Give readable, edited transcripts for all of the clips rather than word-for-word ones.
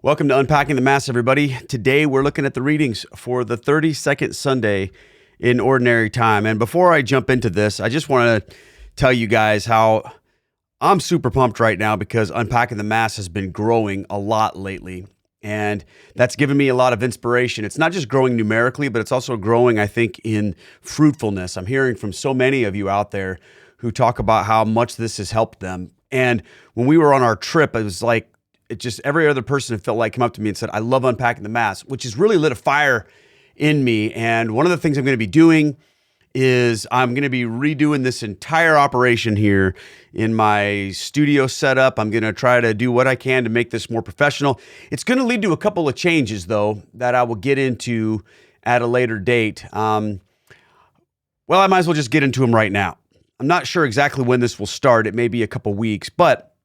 Welcome to Unpacking the Mass, everybody. Today we're looking at the readings for the 32nd Sunday in Ordinary Time. And before I jump into this, I just want to tell you guys how I'm super pumped right now because Unpacking the Mass has been growing a lot lately. And that's given me a lot of inspiration. It's not just growing numerically, but it's also growing, I think, in fruitfulness. I'm hearing from so many of you out there who talk about how much this has helped them. And when we were on our trip, it was like, it just every other person that felt like came up to me and said, I love Unpacking the Mass, which has really lit a fire in me. And one of the things I'm going to be doing is I'm going to be redoing this entire operation here in my studio setup. I'm going to try to do what I can to make this more professional. It's going to lead to a couple of changes, though, that I will get into at a later date. Well, I might as well just get into them right now. I'm not sure exactly when this will start. It may be a couple weeks, but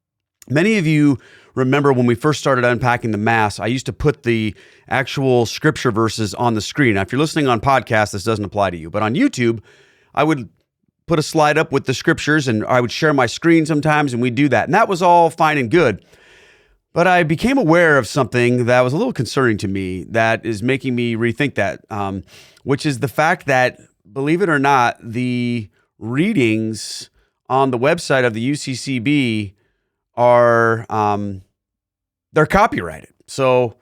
many of you remember when we first started Unpacking the Mass, I used to put the actual scripture verses on the screen. Now, if you're listening on podcast, this doesn't apply to you. But on YouTube, I would put a slide up with the scriptures and I would share my screen sometimes and we'd do that. And that was all fine and good. But I became aware of something that was a little concerning to me that is making me rethink that, which is the fact that, believe it or not, the readings on the website of the UCCB are they're copyrighted. So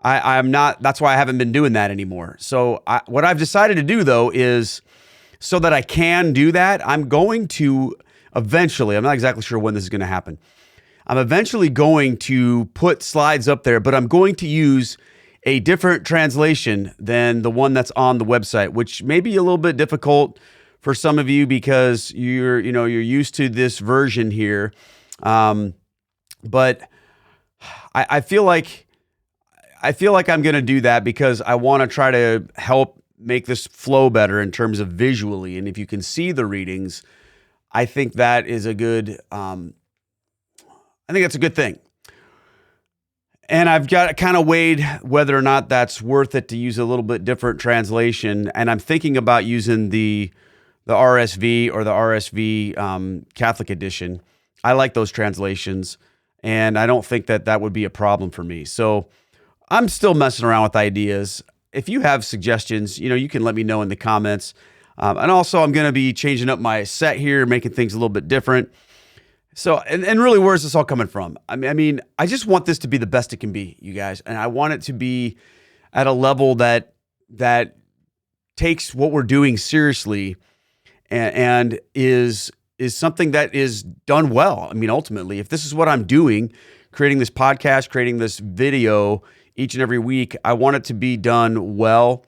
I'm not, that's why I haven't been doing that anymore. So what I've decided to do, though, is so that I can do that, I'm going to eventually, I'm not exactly sure when this is going to happen. I'm eventually going to put slides up there, but I'm going to use a different translation than the one that's on the website, which may be a little bit difficult for some of you because you're used to this version here. But I feel like I'm going to do that because I want to try to help make this flow better in terms of visually. And if you can see the readings, I think that is a good, I think that's a good thing. And I've got kind of weighed whether or not that's worth it to use a little bit different translation. And I'm thinking about using the RSV or the RSV Catholic edition. I like those translations, and I don't think that would be a problem for me. So I'm still messing around with ideas. If you have suggestions, you can let me know in the comments. And also, I'm going to be changing up my set here, making things a little bit different. So, and really, where's this all coming from? I mean, I just want this to be the best it can be, you guys. And I want it to be at a level that takes what we're doing seriously and is something that is done well. I mean, ultimately, if this is what I'm doing, creating this podcast, creating this video each and every week, I want it to be done well.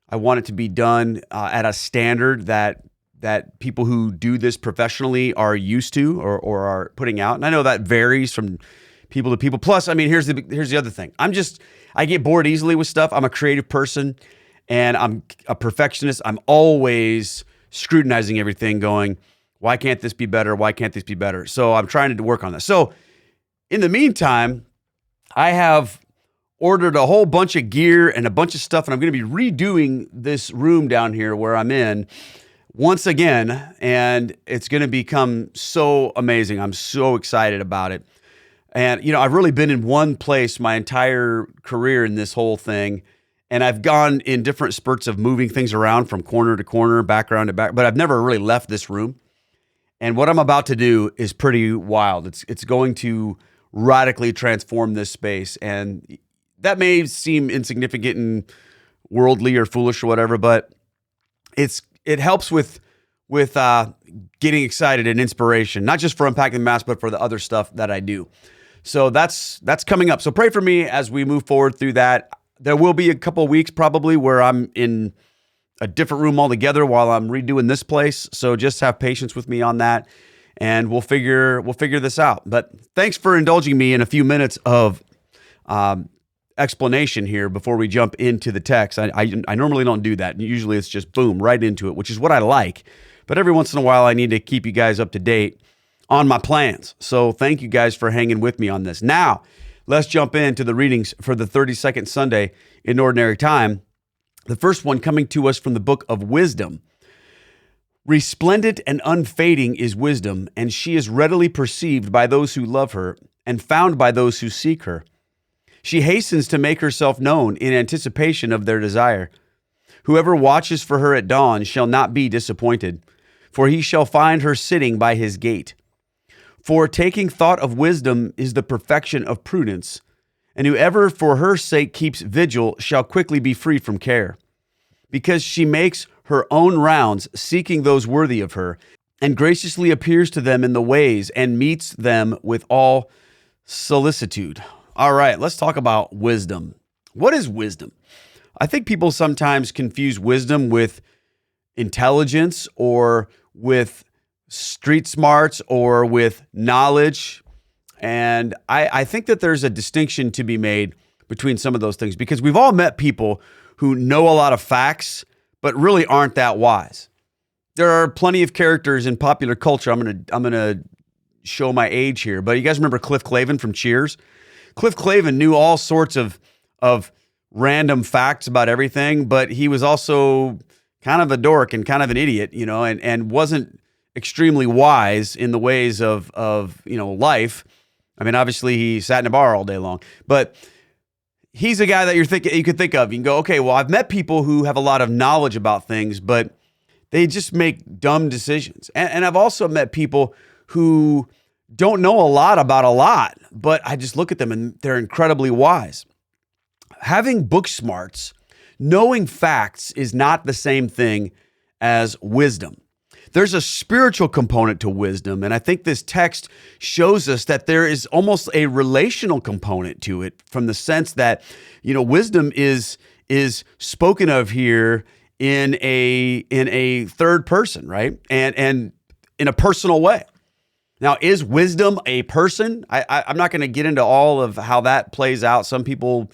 I want it to be done at a standard that people who do this professionally are used to or are putting out. And I know that varies from people to people. Plus, I mean, here's the other thing. I get bored easily with stuff. I'm a creative person and I'm a perfectionist. I'm always scrutinizing everything going, why can't this be better? Why can't this be better? So I'm trying to work on this. So in the meantime, I have ordered a whole bunch of gear and a bunch of stuff, and I'm going to be redoing this room down here where I'm in once again, and it's going to become so amazing. I'm so excited about it. And, I've really been in one place my entire career in this whole thing, and I've gone in different spurts of moving things around from corner to corner, background to back, but I've never really left this room. And what I'm about to do is pretty wild. It's going to radically transform this space. And that may seem insignificant and worldly or foolish or whatever, but it helps with getting excited and inspiration, not just for Unpacking the Mass, but for the other stuff that I do. So that's coming up. So pray for me as we move forward through that. There will be a couple of weeks probably where I'm in a different room altogether while I'm redoing this place. So just have patience with me on that, and we'll figure this out. But thanks for indulging me in a few minutes of explanation here before we jump into the text. I normally don't do that. Usually it's just boom, right into it, which is what I like. But every once in a while I need to keep you guys up to date on my plans. So thank you guys for hanging with me on this. Now, let's jump into the readings for the 32nd Sunday in Ordinary Time. The first one coming to us from the book of Wisdom. Resplendent and unfading is wisdom, and she is readily perceived by those who love her and found by those who seek her. She hastens to make herself known in anticipation of their desire. Whoever watches for her at dawn shall not be disappointed, for he shall find her sitting by his gate. For taking thought of wisdom is the perfection of prudence, and whoever for her sake keeps vigil shall quickly be free from care. Because she makes her own rounds, seeking those worthy of her, and graciously appears to them in the ways and meets them with all solicitude. All right, let's talk about wisdom. What is wisdom? I think people sometimes confuse wisdom with intelligence or with street smarts or with knowledge. And I think that there's a distinction to be made between some of those things, because we've all met people who know a lot of facts, but really aren't that wise. There are plenty of characters in popular culture. I'm gonna show my age here, but you guys remember Cliff Clavin from Cheers? Cliff Clavin knew all sorts of random facts about everything, but he was also kind of a dork and kind of an idiot, and wasn't extremely wise in the ways of life. I mean, obviously he sat in a bar all day long, but he's a guy that you could think of. You can go, okay, well, I've met people who have a lot of knowledge about things, but they just make dumb decisions. And I've also met people who don't know a lot about a lot, but I just look at them and they're incredibly wise. Having book smarts, knowing facts is not the same thing as wisdom. There's a spiritual component to wisdom, and I think this text shows us that there is almost a relational component to it, from the sense that, wisdom is spoken of here in a third person, right? And in a personal way. Now, is wisdom a person? I'm not going to get into all of how that plays out. Some people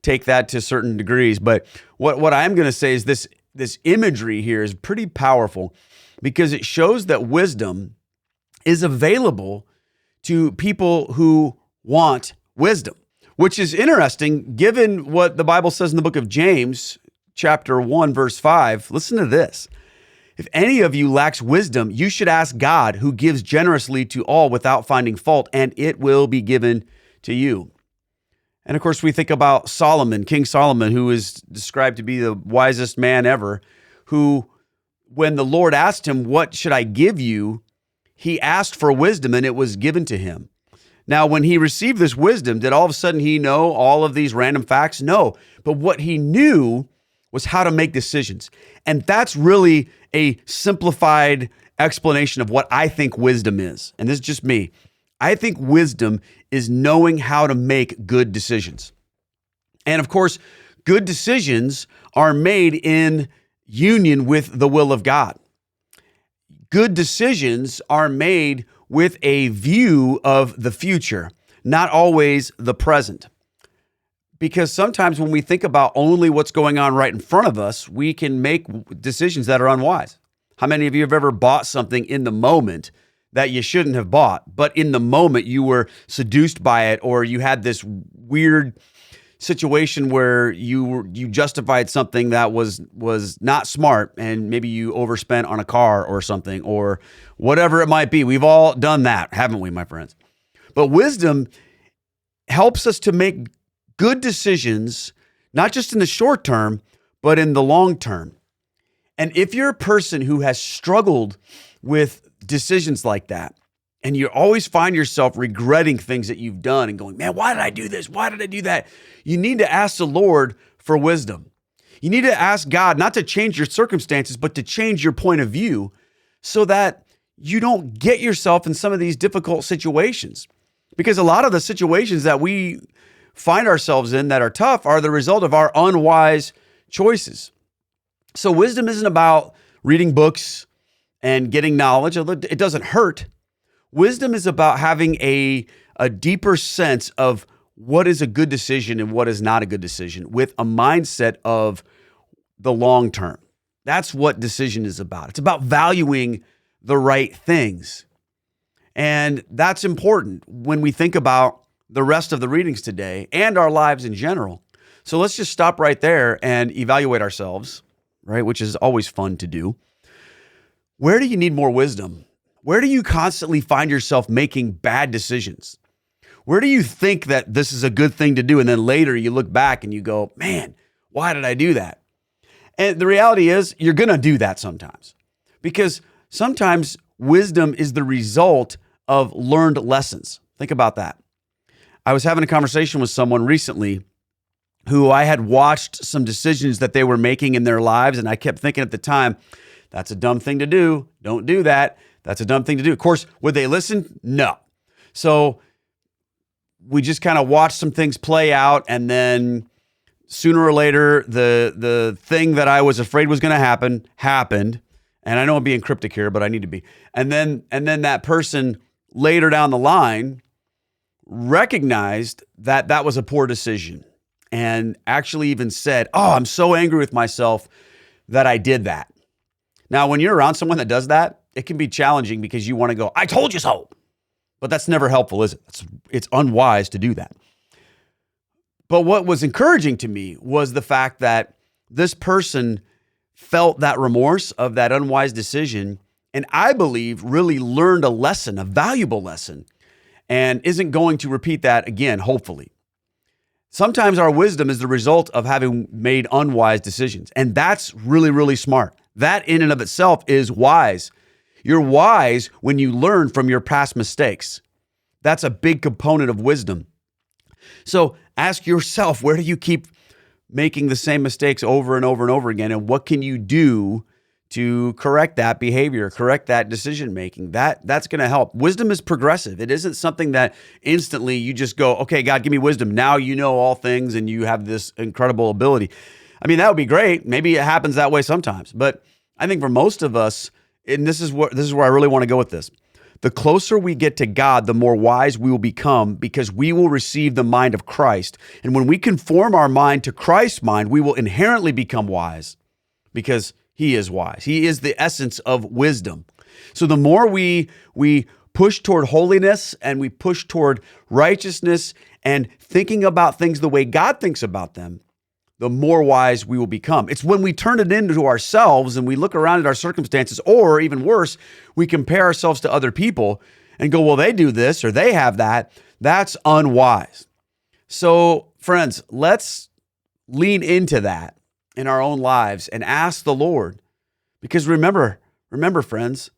take that to certain degrees, but what I am going to say is this imagery here is pretty powerful, because it shows that wisdom is available to people who want wisdom, which is interesting given what the Bible says in the book of James, chapter 1, verse 5. Listen to this. If any of you lacks wisdom, you should ask God, who gives generously to all without finding fault, and it will be given to you. And of course, we think about Solomon, King Solomon, who is described to be the wisest man ever, who, when the Lord asked him, what should I give you? He asked for wisdom, and it was given to him. Now, when he received this wisdom, did all of a sudden he know all of these random facts? No. But what he knew was how to make decisions. And that's really a simplified explanation of what I think wisdom is. And this is just me. I think wisdom is knowing how to make good decisions. And of course, good decisions are made in union with the will of God. Good decisions are made with a view of the future, not always the present. Because sometimes when we think about only what's going on right in front of us, we can make decisions that are unwise. How many of you have ever bought something in the moment that you shouldn't have bought, but in the moment you were seduced by it, or you had this weird situation where you justified something that was not smart, and maybe you overspent on a car or something, or whatever it might be? We've all done that, haven't we, my friends? But wisdom helps us to make good decisions, not just in the short term, but in the long term. And if you're a person who has struggled with decisions like that, and you always find yourself regretting things that you've done and going, man, why did I do this? Why did I do that? You need to ask the Lord for wisdom. You need to ask God not to change your circumstances, but to change your point of view so that you don't get yourself in some of these difficult situations. Because a lot of the situations that we find ourselves in that are tough are the result of our unwise choices. So wisdom isn't about reading books and getting knowledge, although it doesn't hurt. Wisdom is about having a deeper sense of what is a good decision and what is not a good decision, with a mindset of the long term. That's what decision is about. It's about valuing the right things. And that's important when we think about the rest of the readings today and our lives in general. So let's just stop right there and evaluate ourselves, right? Which is always fun to do. Where do you need more wisdom? Where do you constantly find yourself making bad decisions? Where do you think that this is a good thing to do? And then later you look back and you go, man, why did I do that? And the reality is you're going to do that sometimes, because sometimes wisdom is the result of learned lessons. Think about that. I was having a conversation with someone recently who I had watched some decisions that they were making in their lives. And I kept thinking at the time, that's a dumb thing to do. Don't do that. That's a dumb thing to do. Of course, would they listen? No. So we just kind of watched some things play out. And then sooner or later, the thing that I was afraid was going to happen happened. And I know I'm being cryptic here, but I need to be. And then that person later down the line recognized that that was a poor decision, and actually even said, oh, I'm so angry with myself that I did that. Now, when you're around someone that does that, it can be challenging because you want to go, I told you so. But that's never helpful, is it? It's unwise to do that. But what was encouraging to me was the fact that this person felt that remorse of that unwise decision, and I believe really learned a lesson, a valuable lesson, and isn't going to repeat that again, hopefully. Sometimes our wisdom is the result of having made unwise decisions, and that's really, really smart. That in and of itself is wise. You're wise when you learn from your past mistakes. That's a big component of wisdom. So ask yourself, where do you keep making the same mistakes over and over and over again? And what can you do to correct that behavior, correct that decision making? That's going to help. Wisdom is progressive. It isn't something that instantly you just go, okay, God, give me wisdom. Now you know all things and you have this incredible ability. I mean, that would be great. Maybe it happens that way sometimes. But I think for most of us, and this is where I really want to go with this. The closer we get to God, the more wise we will become, because we will receive the mind of Christ. And when we conform our mind to Christ's mind, we will inherently become wise because he is wise. He is the essence of wisdom. So the more we push toward holiness and we push toward righteousness and thinking about things the way God thinks about them, the more wise we will become. It's when we turn it into ourselves and we look around at our circumstances, or even worse, we compare ourselves to other people and go, well, they do this or they have that. That's unwise. So friends, let's lean into that in our own lives and ask the Lord, because remember friends,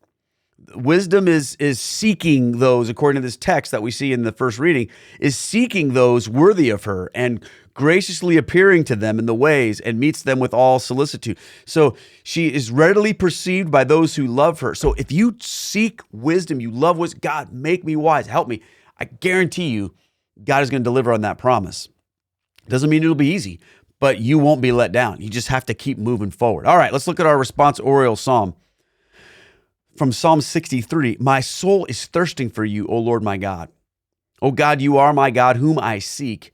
wisdom is seeking those, according to this text that we see in the first reading, is seeking those worthy of her and graciously appearing to them in the ways, and meets them with all solicitude. So she is readily perceived by those who love her. So if you seek wisdom, you love wisdom, God, make me wise, help me. I guarantee you, God is going to deliver on that promise. Doesn't mean it'll be easy, but you won't be let down. You just have to keep moving forward. All right, let's look at our responsorial psalm. From Psalm 63, my soul is thirsting for you, O Lord my God. O God, you are my God, whom I seek.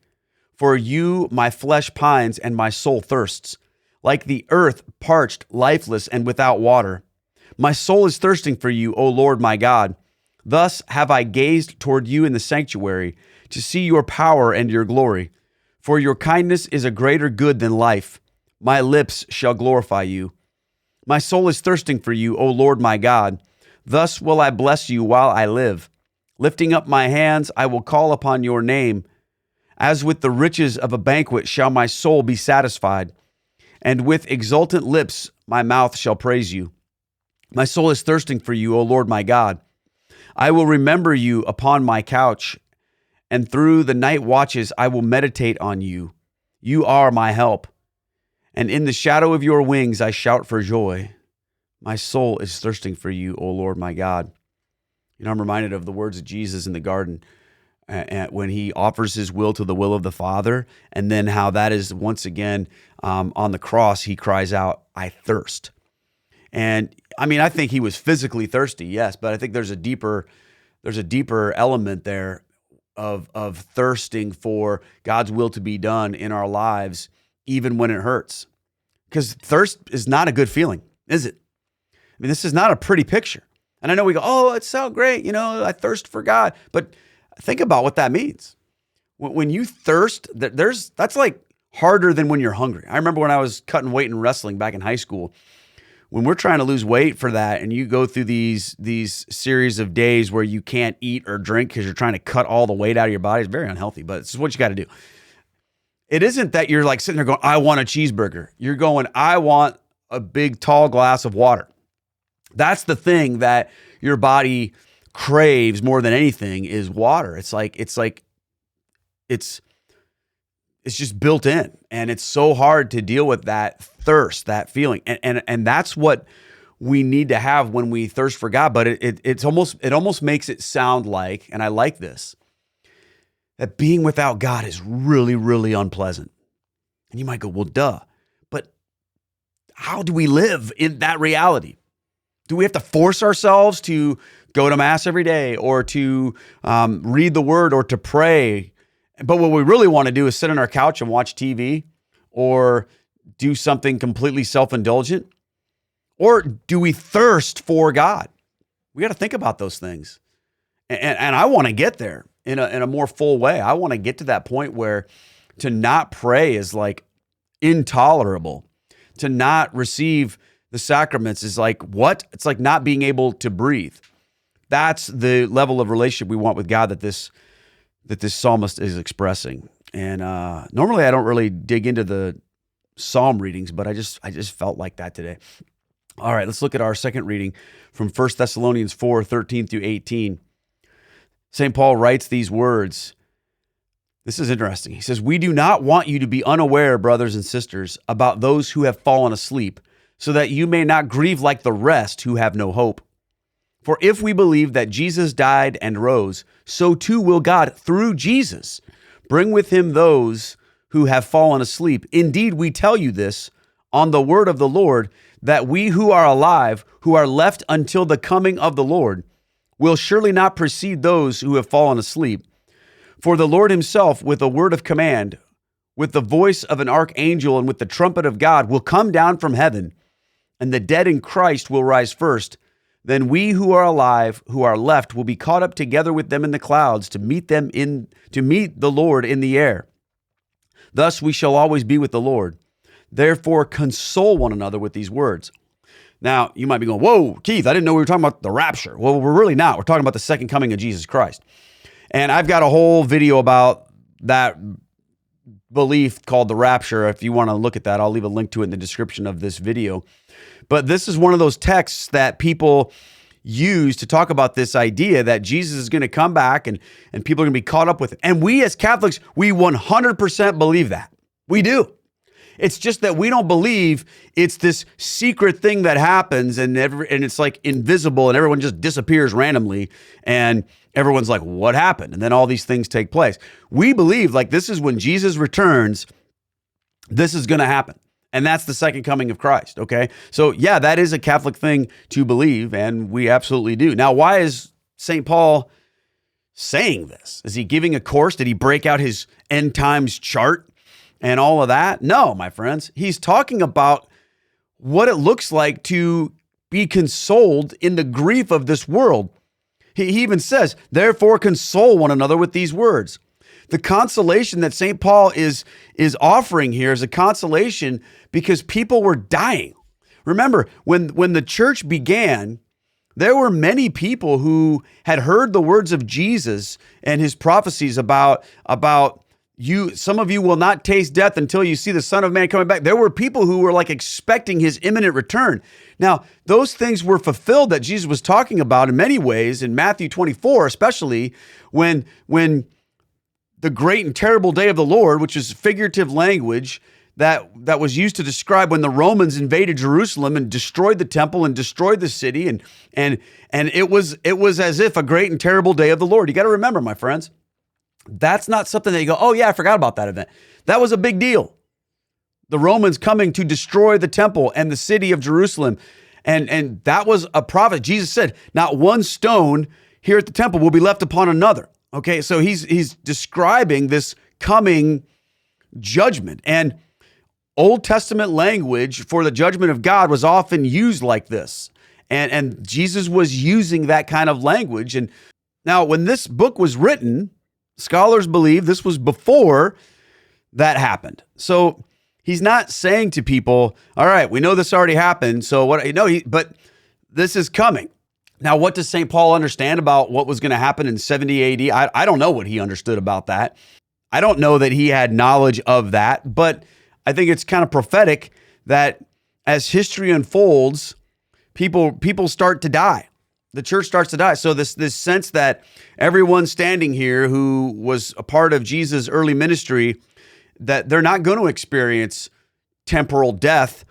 For you, my flesh pines and my soul thirsts, like the earth parched, lifeless, and without water. My soul is thirsting for you, O Lord my God. Thus have I gazed toward you in the sanctuary, to see your power and your glory. For your kindness is a greater good than life. My lips shall glorify you. My soul is thirsting for you, O Lord my God. Thus will I bless you while I live. Lifting up my hands, I will call upon your name. As with the riches of a banquet shall my soul be satisfied, and with exultant lips my mouth shall praise you. My soul is thirsting for you, O Lord my God. I will remember you upon my couch, and through the night watches I will meditate on you. You are my help, and in the shadow of your wings I shout for joy. My soul is thirsting for you, O Lord my God. You know, I'm reminded of the words of Jesus in the garden, when he offers his will to the will of the Father, and then how that is once again on the cross, he cries out, I thirst. And I mean, I think he was physically thirsty, yes, but I think there's a deeper element there of thirsting for God's will to be done in our lives, even when it hurts. Because thirst is not a good feeling, is it? I mean, this is not a pretty picture. And I know we go, oh, it's so great, you know, I thirst for God, but think about what that means. When you thirst, that's like harder than when you're hungry. I remember when I was cutting weight and wrestling back in high school, when we're trying to lose weight for that, and you go through these series of days where you can't eat or drink because you're trying to cut all the weight out of your body, it's very unhealthy, but it's what you got to do. It isn't that you're like sitting there going, I want a cheeseburger. You're going, I want a big tall glass of water. That's the thing that your body craves more than anything is water. It's just built in, and it's so hard to deal with that thirst, that feeling. And that's what we need to have when we thirst for God. But it almost makes it sound like, and I like this, that being without God is really, really unpleasant. And you might go, well, duh. But how do we live in that reality? Do we have to force ourselves to go to Mass every day, or to read the Word, or to pray? But what we really want to do is sit on our couch and watch TV, or do something completely self-indulgent? Or do we thirst for God? We got to think about those things. And I want to get there in a more full way. I want to get to that point where to not pray is like intolerable. To not receive the sacraments is like, what? It's like not being able to breathe. That's the level of relationship we want with God that this psalmist is expressing. And normally I don't really dig into the psalm readings, but I just felt like that today. All right, let's look at our second reading from 1 Thessalonians 4:13 through 18. St. Paul writes these words. This is interesting. He says, "We do not want you to be unaware, brothers and sisters, about those who have fallen asleep, so that you may not grieve like the rest who have no hope. For if we believe that Jesus died and rose, so too will God, through Jesus, bring with him those who have fallen asleep. Indeed, we tell you this on the word of the Lord, that we who are alive, who are left until the coming of the Lord, will surely not precede those who have fallen asleep. For the Lord himself, with a word of command, with the voice of an archangel, and with the trumpet of God, will come down from heaven, and the dead in Christ will rise first. Then we who are alive, who are left, will be caught up together with them in the clouds to meet the Lord in the air. Thus we shall always be with the Lord. Therefore console one another with these words." Now, you might be going, whoa, Keith, I didn't know we were talking about the rapture. Well, we're really not. We're talking about the second coming of Jesus Christ. And I've got a whole video about that belief called the rapture. If you want to look at that, I'll leave a link to it in the description of this video. But this is one of those texts that people use to talk about this idea that Jesus is going to come back and people are going to be caught up with it. And we as Catholics, we 100% believe that. We do. It's just that we don't believe it's this secret thing that happens and it's like invisible and everyone just disappears randomly and everyone's like, what happened? And then all these things take place. We believe like this is when Jesus returns, this is going to happen. And that's the second coming of Christ, okay? So yeah, that is a Catholic thing to believe, and we absolutely do. Now, why is St. Paul saying this? Is he giving a course? Did he break out his end times chart and all of that? No, my friends. He's talking about what it looks like to be consoled in the grief of this world. He even says, therefore console one another with these words. The consolation that St. Paul is offering here is a consolation because people were dying. Remember, when the church began, there were many people who had heard the words of Jesus and his prophecies about you. Some of you will not taste death until you see the Son of Man coming back. There were people who were like expecting his imminent return. Now, those things were fulfilled that Jesus was talking about in many ways in Matthew 24, especially when the great and terrible day of the Lord, which is figurative language that was used to describe when the Romans invaded Jerusalem and destroyed the temple and destroyed the city. And it was as if a great and terrible day of the Lord. You got to remember, my friends, that's not something that you go, oh yeah, I forgot about that event. That was a big deal. The Romans coming to destroy the temple and the city of Jerusalem. And that was a prophet. Jesus said, not one stone here at the temple will be left upon another. Okay, so he's describing this coming judgment. And Old Testament language for the judgment of God was often used like this. And Jesus was using that kind of language. And now when this book was written, scholars believe this was before that happened. So He's not saying to people, all right, we know this already happened. So what, but this is coming. Now, what does St. Paul understand about what was going to happen in 70 AD? I don't know what he understood about that. I don't know that he had knowledge of that, but I think it's kind of prophetic that as history unfolds, people start to die. The church starts to die. So this sense that everyone standing here who was a part of Jesus' early ministry, that they're not going to experience temporal death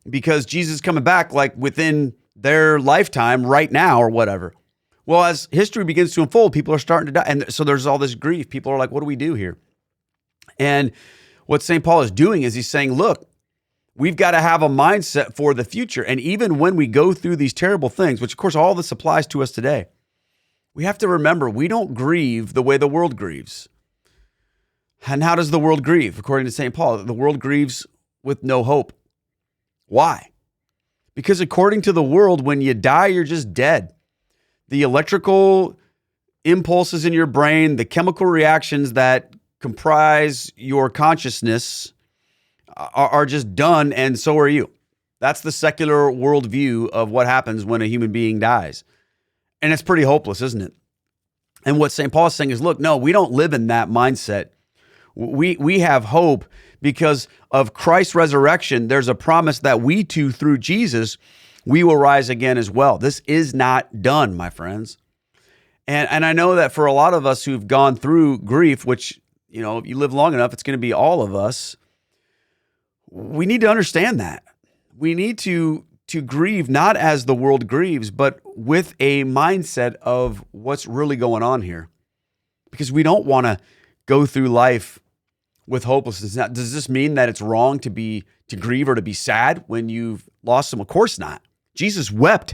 because Jesus is coming back like within their lifetime right now or whatever. Well, as history begins to unfold, people are starting to die. And so there's all this grief. People are like, what do we do here? And what St. Paul is doing is he's saying, look, we've got to have a mindset for the future. And even when we go through these terrible things, which of course all this applies to us today, we have to remember we don't grieve the way the world grieves. And how does the world grieve? According to St. Paul, the world grieves with no hope. Why? Because according to the world, when you die, you're just dead. The electrical impulses in your brain, the chemical reactions that comprise your consciousness are just done, and so are you. That's the secular worldview of what happens when a human being dies. And it's pretty hopeless, isn't it? And what St. Paul is saying is, look, no, we don't live in that mindset. We have hope because of Christ's resurrection. There's a promise that we too, through Jesus, we will rise again as well. This is not done, my friends. And I know that for a lot of us who've gone through grief, which, if you live long enough, it's going to be all of us. We need to understand that. We need to grieve not as the world grieves, but with a mindset of what's really going on here. Because we don't want to go through life with hopelessness. Now, does this mean that it's wrong to grieve or to be sad when you've lost them? Of course not. Jesus wept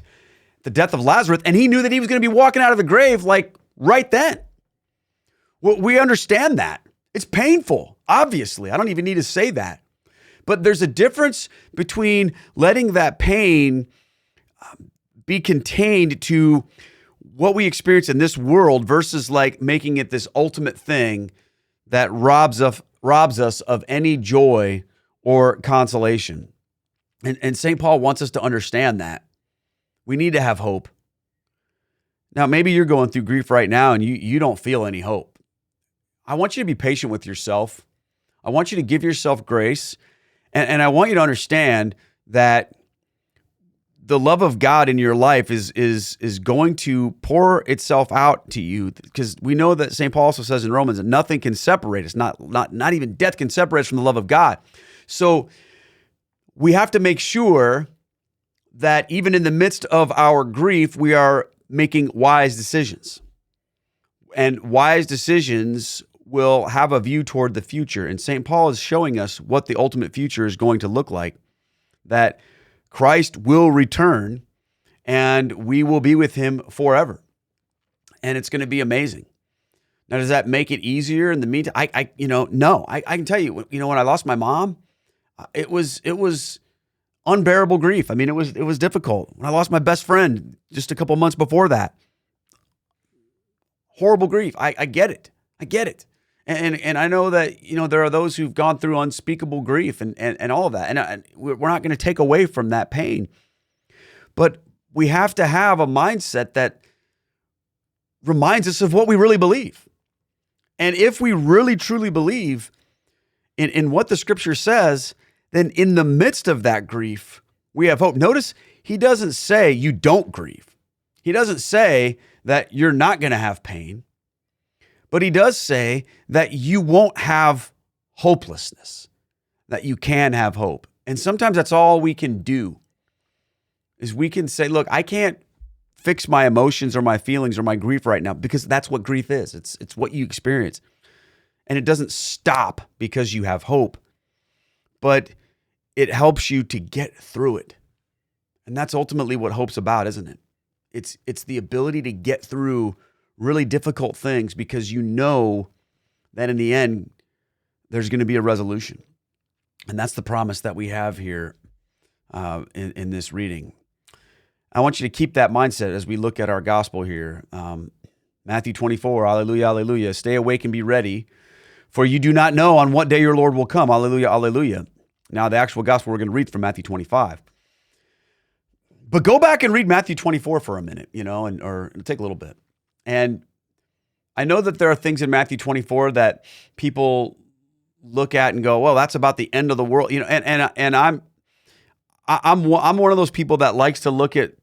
the death of Lazarus, and he knew that he was going to be walking out of the grave like right then. Well, we understand that. It's painful, obviously. I don't even need to say that. But there's a difference between letting that pain be contained to what we experience in this world versus like making it this ultimate thing that robs us of any joy or consolation. And St. Paul wants us to understand that. We need to have hope. Now, maybe you're going through grief right now and you don't feel any hope. I want you to be patient with yourself. I want you to give yourself grace. And I want you to understand that the love of God in your life is going to pour itself out to you, because we know that St. Paul also says in Romans that nothing can separate us, not even death can separate us from the love of God. So we have to make sure that even in the midst of our grief, we are making wise decisions. And wise decisions will have a view toward the future. And St. Paul is showing us what the ultimate future is going to look like, that Christ will return and we will be with him forever. And it's going to be amazing. Now, does that make it easier in the meantime? No. I can tell you, when I lost my mom, it was unbearable grief. I mean, it was difficult. When I lost my best friend just a couple months before that, horrible grief. I get it. I get it. And I know that, there are those who've gone through unspeakable grief and all of that. And we're not going to take away from that pain. But we have to have a mindset that reminds us of what we really believe. And if we really, truly believe in what the scripture says, then in the midst of that grief, we have hope. Notice he doesn't say you don't grieve. He doesn't say that you're not going to have pain. But he does say that you won't have hopelessness, that you can have hope. And sometimes that's all we can do, is we can say, look, I can't fix my emotions or my feelings or my grief right now, because that's what grief is. It's what you experience. And it doesn't stop because you have hope, but it helps you to get through it. And that's ultimately what hope's about, isn't it? It's the ability to get through really difficult things, because you know that in the end, there's going to be a resolution. And that's the promise that we have here in this reading. I want you to keep that mindset as we look at our gospel here. Matthew 24, hallelujah, hallelujah. Stay awake and be ready, for you do not know on what day your Lord will come. Hallelujah, hallelujah. Now, the actual gospel we're going to read from Matthew 25. But go back and read Matthew 24 for a minute, or take a little bit. And I know that there are things in Matthew 24 that people look at and go, well, that's about the end of the world, and I'm one of those people that likes to look at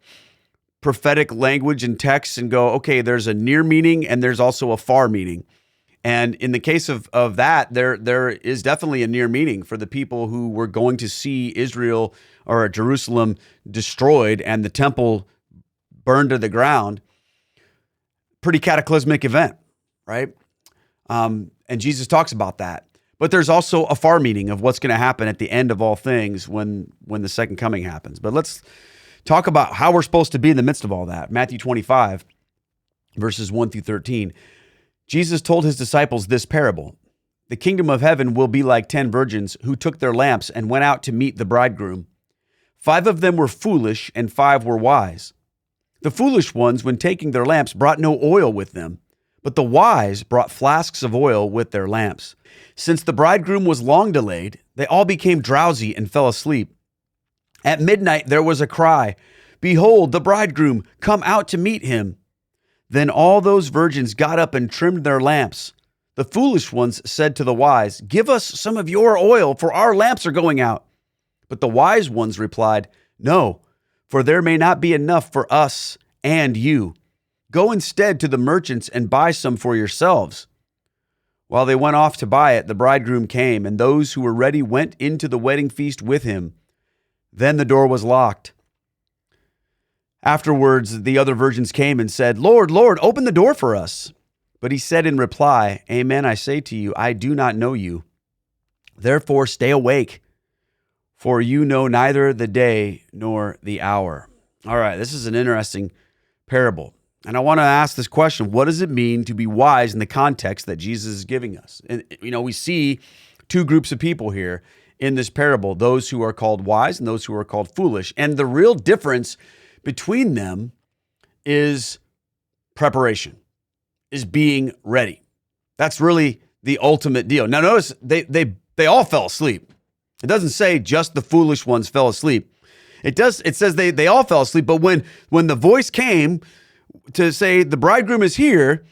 prophetic language and texts and go, okay, there's a near meaning and there's also a far meaning. And in the case of that, there is definitely a near meaning for the people who were going to see Israel or Jerusalem destroyed and the temple burned to the ground. Pretty cataclysmic event, right? And Jesus talks about that. But there's also a far meaning of what's going to happen at the end of all things when the second coming happens. But let's talk about how we're supposed to be in the midst of all that. Matthew 25, verses 1 through 13. Jesus told his disciples this parable. The kingdom of heaven will be like 10 virgins who took their lamps and went out to meet the bridegroom. 5 of them were foolish and 5 were wise. The foolish ones, when taking their lamps, brought no oil with them, but the wise brought flasks of oil with their lamps. Since the bridegroom was long delayed, they all became drowsy and fell asleep. At midnight there was a cry, "Behold, the bridegroom, come out to meet him." Then all those virgins got up and trimmed their lamps. The foolish ones said to the wise, "Give us some of your oil, for our lamps are going out." But the wise ones replied, "No, for there may not be enough for us and you. Go instead to the merchants and buy some for yourselves." While they went off to buy it, the bridegroom came, and those who were ready went into the wedding feast with him. Then the door was locked. Afterwards, the other virgins came and said, "Lord, Lord, open the door for us." But he said in reply, "Amen, I say to you, I do not know you. Therefore stay awake, for you know neither the day nor the hour." All right, this is an interesting parable. And I want to ask this question: what does it mean to be wise in the context that Jesus is giving us? And, we see two groups of people here in this parable, those who are called wise and those who are called foolish. And the real difference between them is preparation, is being ready. That's really the ultimate deal. Now notice they all fell asleep. It doesn't say just the foolish ones fell asleep. It says they all fell asleep, but when the voice came to say the bridegroom is here,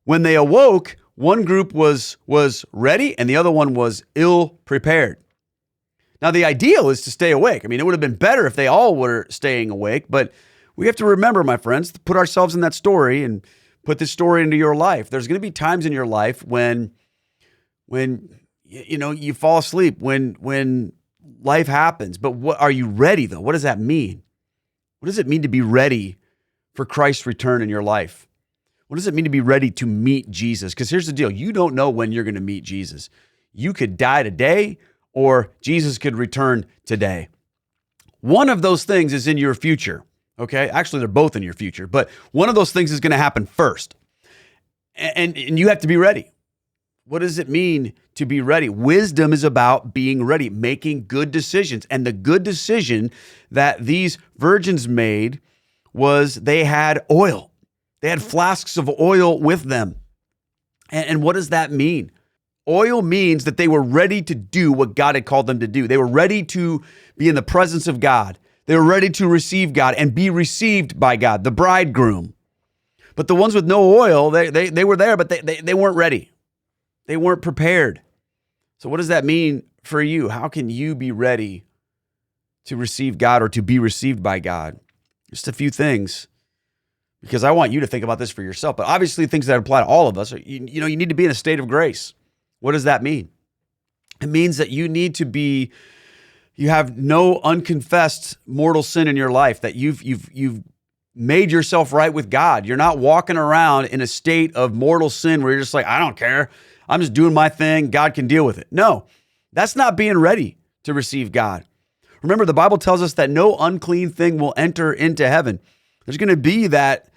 when they awoke, one group was ready and the other one was ill prepared. Now, the ideal is to stay awake. I mean, it would have been better if they all were staying awake, but we have to remember, my friends, to put ourselves in that story and put this story into your life. There's going to be times in your life when you fall asleep, when life happens. But what are you ready, though? What does that mean? What does it mean to be ready for Christ's return in your life? What does it mean to be ready to meet Jesus? Because here's the deal. You don't know when you're going to meet Jesus. You could die today, or Jesus could return today. One of those things is in your future, okay? Actually, they're both in your future, but one of those things is going to happen first. And you have to be ready. What does it mean to be ready? Wisdom is about being ready, making good decisions. And the good decision that these virgins made was they had oil. They had flasks of oil with them. And what does that mean? Oil means that they were ready to do what God had called them to do. They were ready to be in the presence of God. They were ready to receive God and be received by God, the bridegroom. But the ones with no oil, they were there, but they weren't ready. They weren't prepared. So what does that mean for you? How can you be ready to receive God or to be received by God? Just a few things, because I want you to think about this for yourself. But obviously things that apply to all of us, you need to be in a state of grace. What does that mean? It means that you have no unconfessed mortal sin in your life, that you've made yourself right with God. You're not walking around in a state of mortal sin where you're just like, I don't care. I'm just doing my thing. God can deal with it. No, that's not being ready to receive God. Remember, the Bible tells us that no unclean thing will enter into heaven. There's going to be that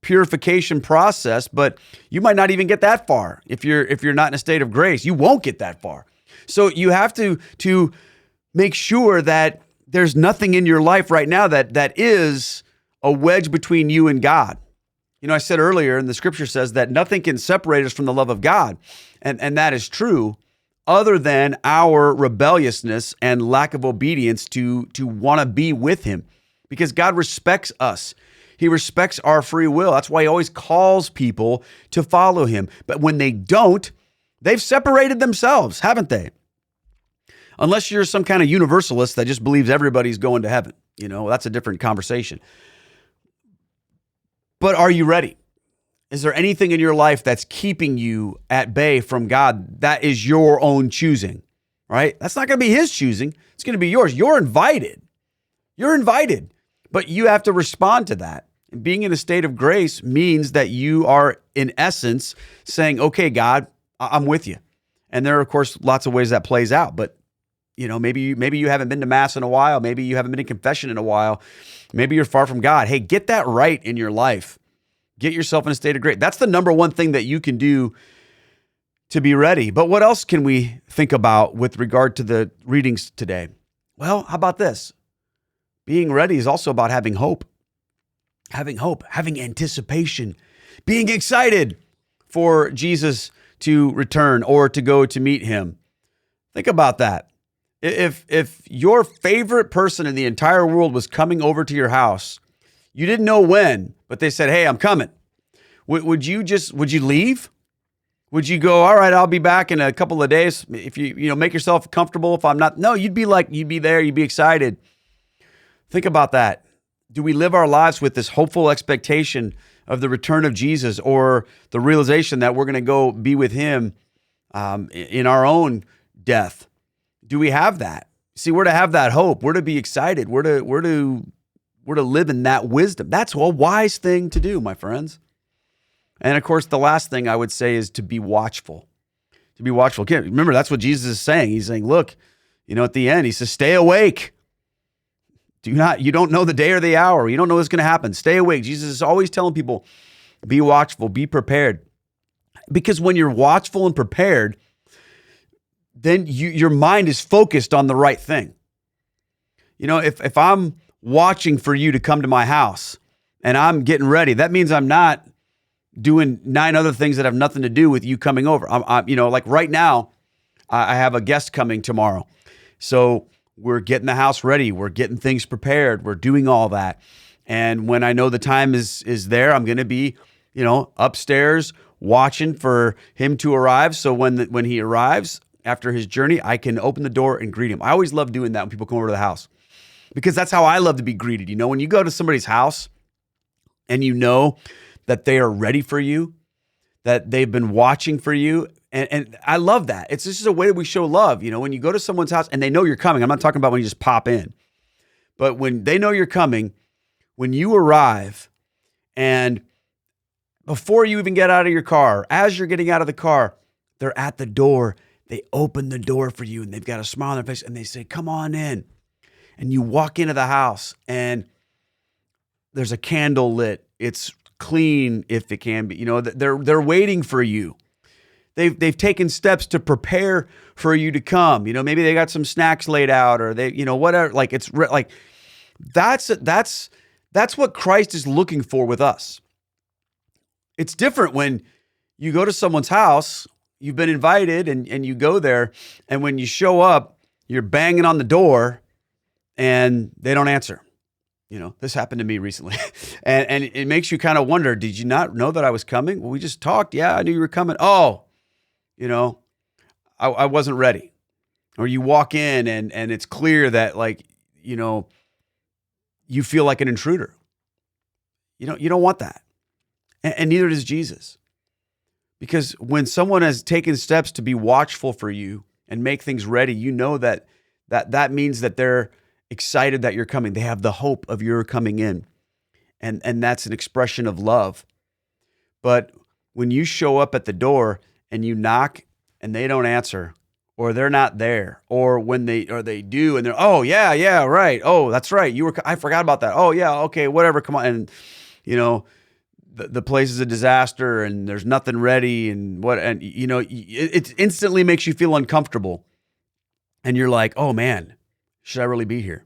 purification process, but you might not even get that far if you're not in a state of grace. You won't get that far. So you have to make sure that there's nothing in your life right now that is a wedge between you and God. I said earlier, and the scripture says that nothing can separate us from the love of God. And that is true other than our rebelliousness and lack of obedience to want to be with him, because God respects us. He respects our free will. That's why he always calls people to follow him. But when they don't, they've separated themselves, haven't they? Unless you're some kind of universalist that just believes everybody's going to heaven. That's a different conversation. But are you ready? Is there anything in your life that's keeping you at bay from God that is your own choosing, right? That's not going to be his choosing. It's going to be yours. You're invited. You're invited, but you have to respond to that. And being in a state of grace means that you are, in essence, saying, okay, God, I'm with you. And there are, of course, lots of ways that plays out. But, maybe you haven't been to Mass in a while. Maybe you haven't been in confession in a while. Maybe you're far from God. Hey, get that right in your life. Get yourself in a state of grace. That's the number one thing that you can do to be ready. But what else can we think about with regard to the readings today? Well, how about this? Being ready is also about having hope. Having hope, having anticipation, being excited for Jesus to return or to go to meet him. Think about that. If your favorite person in the entire world was coming over to your house, you didn't know when, but they said, hey, I'm coming. Would you leave? Would you go, all right, I'll be back in a couple of days. If you make yourself comfortable, if I'm not, no, you'd be there, you'd be excited. Think about that. Do we live our lives with this hopeful expectation of the return of Jesus, or the realization that we're going to go be with him in our own death? Do we have that? See, we're to have that hope. We're to be excited. We're to live in that wisdom. That's a wise thing to do, my friends. And of course, the last thing I would say is to be watchful. To be watchful. Again, remember, that's what Jesus is saying. He's saying, look, at the end, he says, stay awake. You don't know the day or the hour. You don't know what's going to happen. Stay awake. Jesus is always telling people, be watchful, be prepared. Because when you're watchful and prepared, then your mind is focused on the right thing. If I'm watching for you to come to my house and I'm getting ready, that means I'm not doing 9 other things that have nothing to do with you coming over. Like right now, I have a guest coming tomorrow. So we're getting the house ready. We're getting things prepared. We're doing all that. And when I know the time is there, I'm going to be, upstairs watching for him to arrive. So when he arrives after his journey, I can open the door and greet him. I always love doing that when people come over to the house, because that's how I love to be greeted. When you go to somebody's house and that they are ready for you, that they've been watching for you. And I love that. It's just a way that we show love. When you go to someone's house and they know you're coming, I'm not talking about when you just pop in, but when they know you're coming, when you arrive, and before you even get out of your car, as you're getting out of the car, they're at the door. They open the door for you and they've got a smile on their face and they say, come on in. And you walk into the house and there's a candle lit. It's clean if it can be. They're waiting for you. They've taken steps to prepare for you to come. Maybe they got some snacks laid out, or they, whatever. Like that's what Christ is looking for with us. It's different when you go to someone's house, you've been invited, and you go there, and when you show up, you're banging on the door, and they don't answer. This happened to me recently, and it makes you kind of wonder, did you not know that I was coming? Well, we just talked. Yeah, I knew you were coming. Oh, I wasn't ready. Or you walk in and it's clear that you feel like an intruder. You don't want that. And neither does Jesus. Because when someone has taken steps to be watchful for you and make things ready, that means that they're excited that you're coming. They have the hope of your coming in. And that's an expression of love. But when you show up at the door and you knock and they don't answer, or they're not there, or they do and they're, oh yeah, right. Oh, that's right. I forgot about that. Oh yeah, okay, whatever. Come on. And the place is a disaster and there's nothing ready it instantly makes you feel uncomfortable. And you're like, oh man, should I really be here?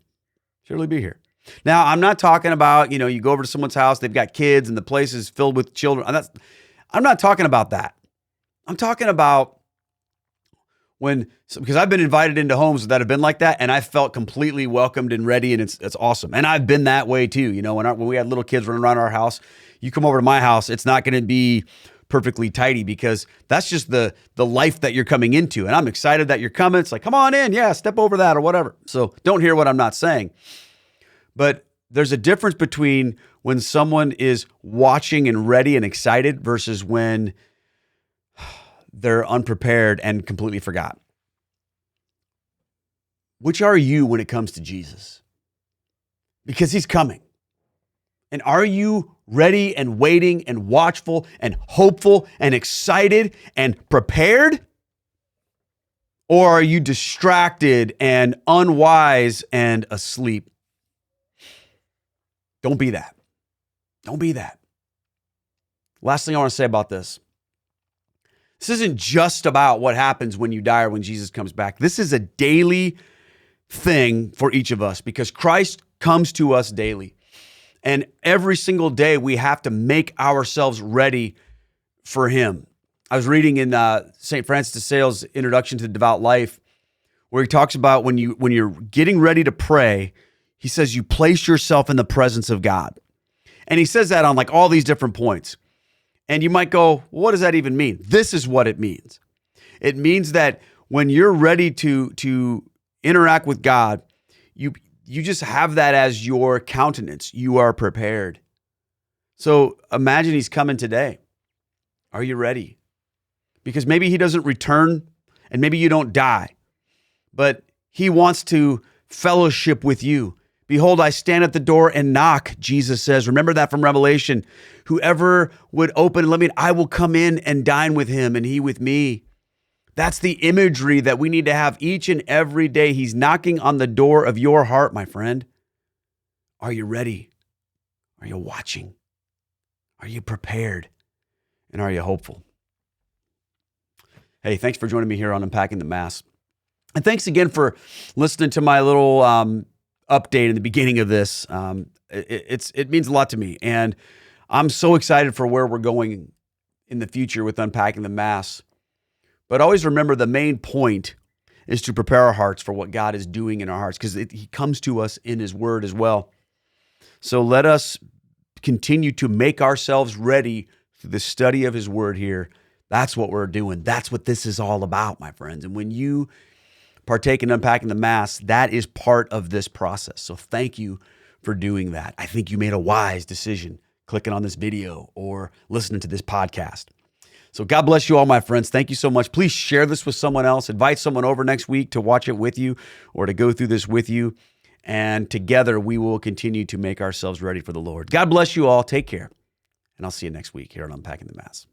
Should I really be here? Now, I'm not talking about, you go over to someone's house, they've got kids and the place is filled with children. I'm not talking about that. I'm talking about Because I've been invited into homes that have been like that, and I felt completely welcomed and ready, and it's awesome. And I've been that way too. When we had little kids running around our house, you come over to my house, it's not going to be perfectly tidy because that's just the life that you're coming into. And I'm excited that you're coming. It's like, come on in, yeah, step over that or whatever. So don't hear what I'm not saying. But there's a difference between when someone is watching and ready and excited versus when they're unprepared and completely forgot. Which are you when it comes to Jesus? Because he's coming. And are you ready and waiting and watchful and hopeful and excited and prepared? Or are you distracted and unwise and asleep? Don't be that. Don't be that. Last thing I want to say about this. This isn't just about what happens when you die or when Jesus comes back. This is a daily thing for each of us because Christ comes to us daily. And every single day we have to make ourselves ready for him. I was reading in St. Francis de Sales' Introduction to the Devout Life, where he talks about when you're getting ready to pray, he says you place yourself in the presence of God. And he says that on like all these different points. And you might go, what does that even mean? This is what it means. It means that when you're ready to interact with God, you just have that as your countenance. You are prepared. So imagine he's coming today. Are you ready? Because maybe he doesn't return and maybe you don't die, but he wants to fellowship with you. Behold, I stand at the door and knock, Jesus says. Remember that from Revelation. Whoever would open and let me in, I will come in and dine with him and he with me. That's the imagery that we need to have each and every day. He's knocking on the door of your heart, my friend. Are you ready? Are you watching? Are you prepared? And are you hopeful? Hey, thanks for joining me here on Unpacking the Mass. And thanks again for listening to my little update in the beginning of this. It means a lot to me. And I'm so excited for where we're going in the future with Unpacking the Mass. But always remember the main point is to prepare our hearts for what God is doing in our hearts because he comes to us in his word as well. So let us continue to make ourselves ready through the study of his word here. That's what we're doing. That's what this is all about, my friends. And when you partake in Unpacking the Mass, that is part of this process. So thank you for doing that. I think you made a wise decision clicking on this video or listening to this podcast. So God bless you all, my friends. Thank you so much. Please share this with someone else. Invite someone over next week to watch it with you or to go through this with you. And together we will continue to make ourselves ready for the Lord. God bless you all. Take care. And I'll see you next week here on Unpacking the Mass.